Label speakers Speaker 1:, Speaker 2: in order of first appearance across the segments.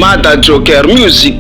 Speaker 1: Mada Joker Music.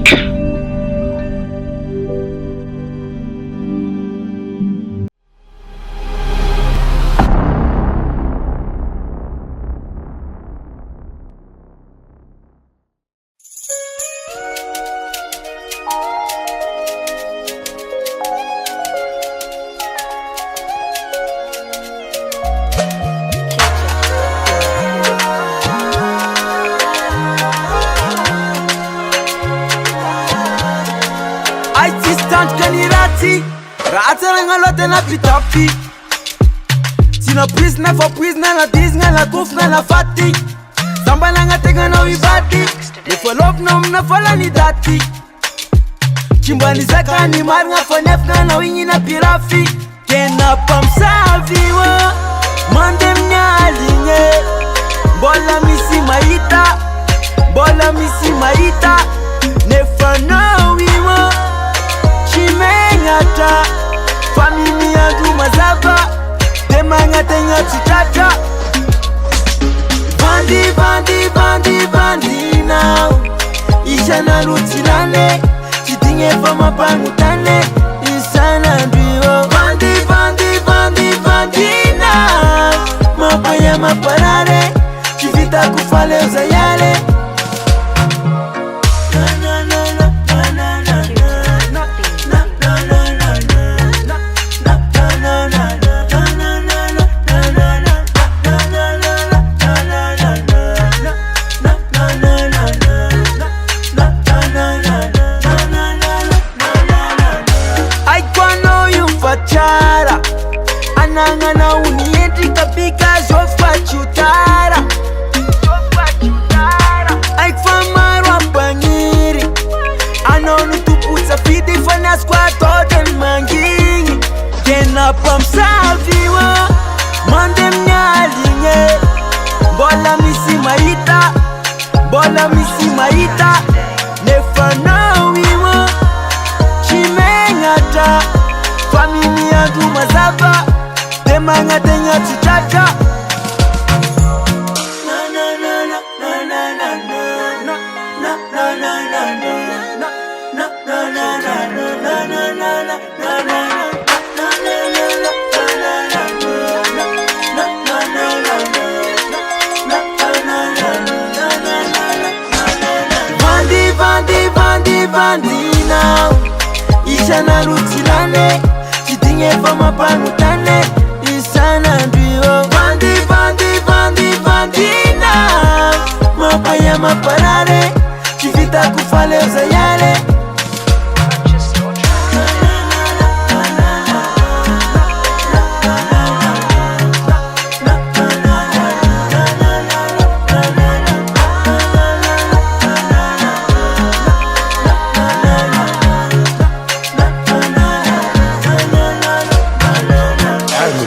Speaker 2: Na pitapi Sina prisna for prisna na disna na kufna na fati Samba na nga tega na wibati Nifo love na mna fala ni dati Chimbani zaka ni mar nga fanefna na wingi na pirafi Kena pamsaviwa Mande mnyalinye Bola misi maita Bola misi maita Nefana wiwa Chimengata Family yangu mazaba Demanga tenga chitata Bandi, bandi, bandi, bandi now Isha na rutilane Chitinge pa mapangutane Isana ndiyo Bandi, bandi, bandi, bandi now Mapaya maparare Chivita kufale uzayale Anangana unieti kapika zofa chutara Aikfa marwa pangiri Anonu tupusa fidi fanya squat toten mangingi Kena pamsaviwa Mande mnyalinye Bola misi maita Bola misi maita Nefana wiwa Chimengata Family yangu mazaba Demanga tenga chitata Bandi, bandi, bandi, bandi now Isha na rutilane Chitinge pa mapangutane Isana ndiyo Bandi, bandi, bandi, bandi now Mapaya maparare Chivita kufale uzayale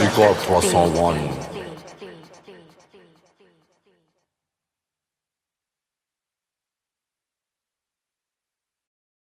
Speaker 3: Record 301